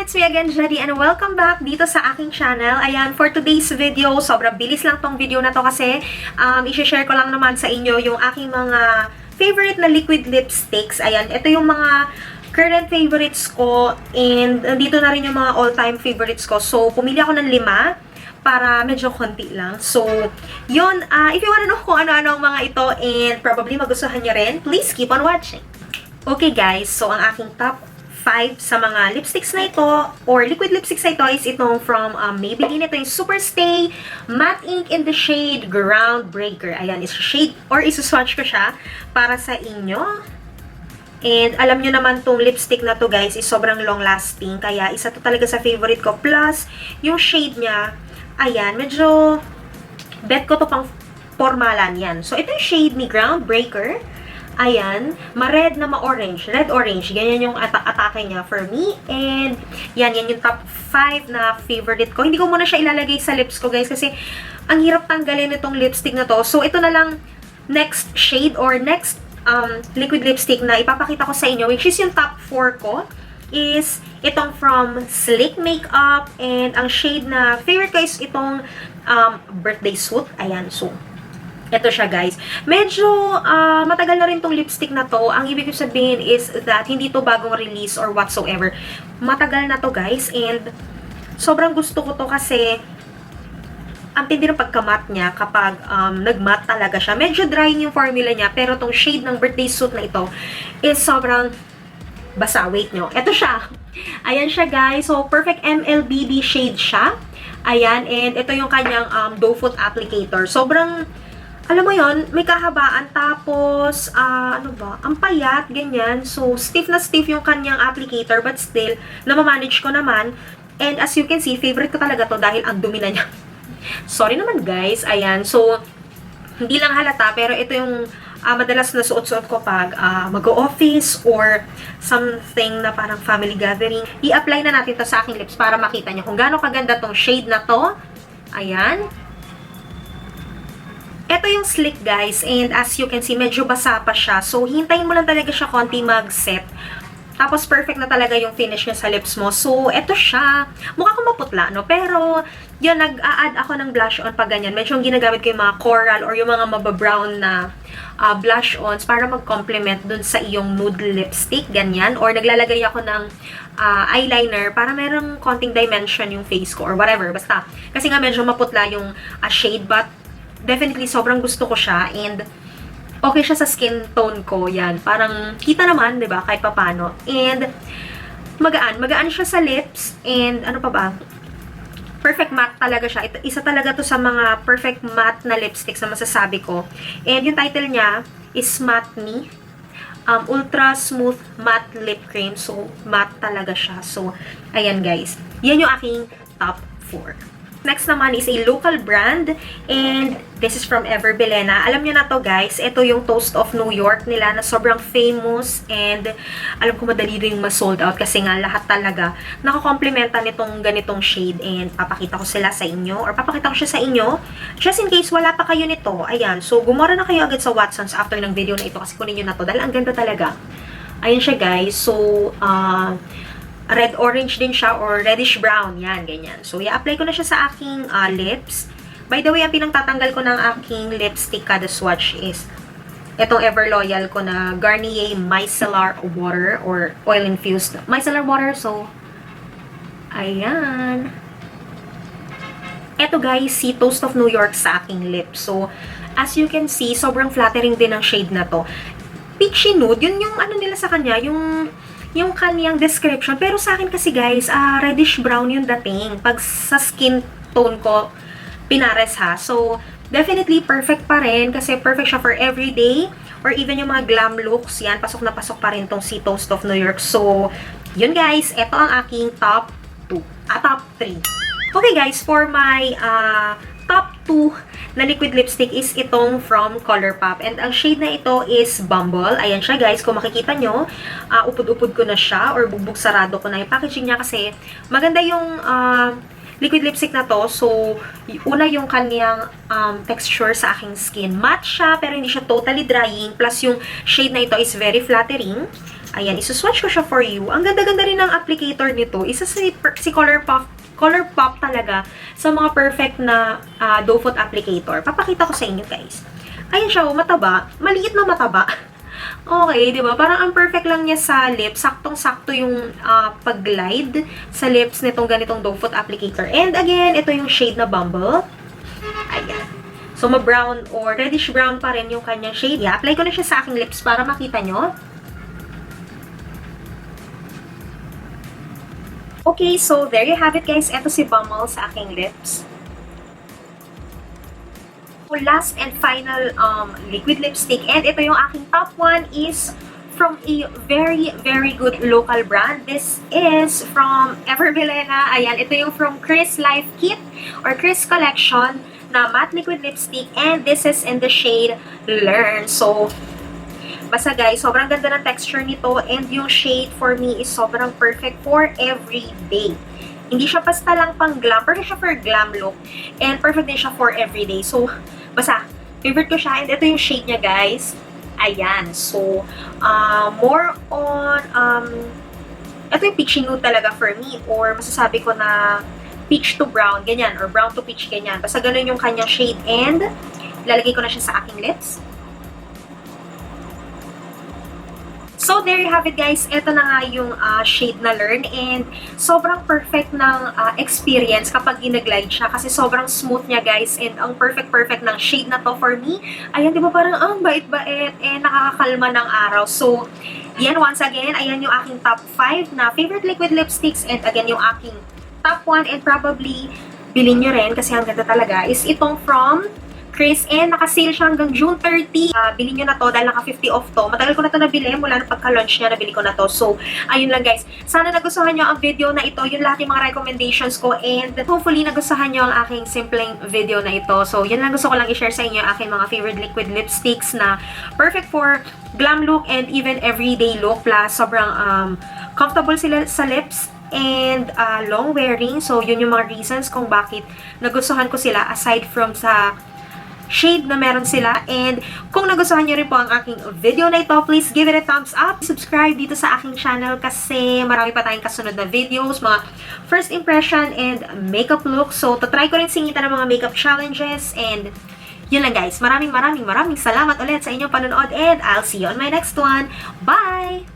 It's me again, Jedi, and welcome back dito sa aking channel. Ayan, for today's video, sobrang bilis lang tong video na to kasi i-share ko lang naman sa inyo yung aking mga favorite na liquid lipsticks. Ayan, ito yung mga current favorites ko and dito na rin yung mga all-time favorites ko. So, pumili ako ng 5 para medyo konti lang. So, yun, if you wanna know kung ano-ano ang mga ito and probably magustuhan nyo rin, please keep on watching. Okay guys, so ang aking top 5 sa mga lipsticks na ito, or liquid lipsticks na ito, is itong from Maybelline. Ito yung Super Stay Matte Ink in the shade Groundbreaker. Ayan, is-shade, or is-swatch ko siya para sa inyo. And alam nyo naman tong lipstick na to guys, is sobrang long lasting. Kaya isa to talaga sa favorite ko. Plus, yung shade niya, ayan, medyo bet ko to pang formalan yan. So, ito yung shade ni Groundbreaker. Ayan, ma-red na ma-orange. Red-orange. Ganyan yung atake niya for me. And, yan yung top 5 na favorite ko. Hindi ko muna siya ilalagay sa lips ko, guys. Kasi, ang hirap tanggalin itong lipstick na to. So, ito na lang next shade or next liquid lipstick na ipapakita ko sa inyo. Which is yung top 4 ko. Is itong from Sleek Makeup. And, ang shade na favorite ko is itong Birthday Suit. Ayan, so, ito siya guys. Medyo matagal na rin tong lipstick na to. Ang ibig sabihin is that hindi to bagong release or whatsoever. Matagal na to guys. And sobrang gusto ko to kasi ang tindi ng pagka-matte niya kapag nag-matte talaga siya. Medyo drying yung formula niya. Pero tong shade ng Birthday Suit na ito is sobrang basa. Wait nyo. Ito siya. Ayan siya guys. So perfect MLBB shade siya. Ayan. And ito yung kanyang doe foot applicator. Sobrang alam mo yon, may kahabaan, tapos, ano ba, ang payat, ganyan. So, stiff na stiff yung kanyang applicator, but still, namamanage ko naman. And as you can see, favorite ko talaga to dahil ang dumi na niya. Sorry naman guys, ayan. So, hindi lang halata, pero ito yung madalas na suot-suot ko pag mag-o-office or something na parang family gathering. I-apply na natin to sa aking lips para makita niyo kung gaano kaganda tong shade na to. Ayan. Ito yung Sleek guys, and as you can see, medyo basa pa siya. So, hintayin mo lang talaga siya konti mag-set. Tapos, perfect na talaga yung finish niya sa lips mo. So, ito siya. Mukha ko maputla, no? Pero, yun, nag-a-add ako ng blush on pag ganyan. Medyo yung ginagamit ko yung mga coral or yung mga mababrown na blush ons para mag-complement dun sa iyong nude lipstick, ganyan. Or, naglalagay ako ng eyeliner para merong konting dimension yung face ko or whatever. Basta, kasi nga medyo maputla yung shade, but definitely, sobrang gusto ko siya and okay siya sa skin tone ko. Yan, parang kita naman, 'di ba, kahit papano. And magaan siya sa lips and ano pa ba? Perfect matte talaga siya. Isa talaga 'to sa mga perfect matte na lipsticks na masasabi ko. And yung title niya is Matte Me. Ultra Smooth Matte Lip Cream. So, matte talaga siya. So, ayan guys. Yan yung aking top 4. Next naman is a local brand, and this is from Bilena. Alam nyo na to guys, ito yung Toast of New York nila na sobrang famous, and alam ko madali rin ma-sold out kasi nga lahat talaga nakakomplementa nitong ganitong shade, and papakita ko sila sa inyo, or papakita ko siya sa inyo, just in case wala pa kayo nito. Ayan, so gumora na kayo agad sa Watsons after ng video na ito kasi kunin nyo na to, dahil ang ganda talaga. Ayan siya guys, so red-orange din siya or reddish-brown. Yan, ganyan. So, i-apply ko na siya sa aking lips. By the way, ang pinangtatanggal ko ng aking lipstick kada swatch is itong Ever Loyal ko na Garnier Micellar Water or oil-infused micellar water. So, ayan. Ito guys, si Toast of New York sa aking lips. So, as you can see, sobrang flattering din ang shade na to. Peachy nude, yun yung ano nila sa kanya, yung kanyang description. Pero sa akin kasi guys, reddish brown yung dating. Pag sa skin tone ko, pinares ha. So, definitely perfect pa rin. Kasi perfect siya for everyday. Or even yung mga glam looks. Yan, pasok na pasok pa rin tong si Toast of New York. So, yun guys. Ito ang aking top 2. Top 3. Okay guys, for my top 2 na liquid lipstick is itong from Colourpop. And ang shade na ito is Bumble. Ayan siya guys. Kung makikita nyo, upod-upod ko na siya or bugbog-sarado ko na yung packaging niya kasi maganda yung liquid lipstick na to. So, una yung kanyang texture sa aking skin. Matte siya pero hindi siya totally drying. Plus yung shade na ito is very flattering. Ayan, isuswatch ko siya for you. Ang ganda-ganda rin ng applicator nito. Isa si Colourpop talaga sa mga perfect na doe foot applicator. Papakita ko sa inyo, guys. Ayan siya, mataba. Maliit na mataba. Okay, di ba? Parang ang perfect lang niya sa lips. Saktong-sakto yung pag-glide sa lips nitong ganitong doe foot applicator. And again, ito yung shade na Bumble. Ayan. So, ma-brown or reddish brown pa rin yung kanyang shade. I-apply ko na siya sa aking lips para makita nyo. Okay, so there you have it, guys. Ito si Bumble sa aking lips. So, last and final liquid lipstick. And ito yung aking top one is from a very, very good local brand. This is from Bilena. Ayan, ito yung from Chris Life Kit or Chris Collection na matte liquid lipstick. And this is in the shade Learn. So, basta guys, sobrang ganda ng texture nito and yung shade for me is sobrang perfect for every day. Hindi siya basta lang pang glam, perfect siya for glam look and perfect din siya for everyday. So, basta, favorite ko siya and ito yung shade niya, guys. Ayan. So, more on, ito yung peachy nude talaga for me or masasabi ko na peach to brown, ganyan, or brown to peach, ganyan. Basta ganun yung kanyang shade and lalagay ko na siya sa aking lips. So, there you have it, guys. Ito na nga yung shade na Learn and sobrang perfect ng experience kapag ginaglide siya kasi sobrang smooth niya, guys, and ang perfect ng shade na to for me. Ayan, di ba parang ang bait-bait and nakakakalma ng araw. So, yan, once again, ayan yung aking top 5 na favorite liquid lipsticks and again, yung aking top 1 and probably bilhin nyo rin kasi ang ganda talaga is itong from Chris, and naka-sale siya hanggang June 30. Bilhin nyo na to dahil naka-50 off to. Matagal ko na to nabili. Mula na pagka-launch niya, nabili ko na to. So, ayun lang, guys. Sana nagustuhan nyo ang video na ito. Yun lahat yung mga recommendations ko. And hopefully, nagustuhan nyo ang aking simpleng video na ito. So, yun lang gusto ko lang i-share sa inyo ang aking mga favorite liquid lipsticks na perfect for glam look and even everyday look. Plus, sobrang comfortable sila sa lips and long wearing. So, yun yung mga reasons kung bakit nagustuhan ko sila aside from sa shade na meron sila. And kung nagustuhan nyo rin po ang aking video na ito, please give it a thumbs up. Subscribe dito sa aking channel kasi marami pa tayong kasunod na videos, mga first impression and makeup look. So, tatry ko rin singitan ng mga makeup challenges. And yun lang, guys. Maraming salamat ulit sa inyong panonood and I'll see you on my next one. Bye!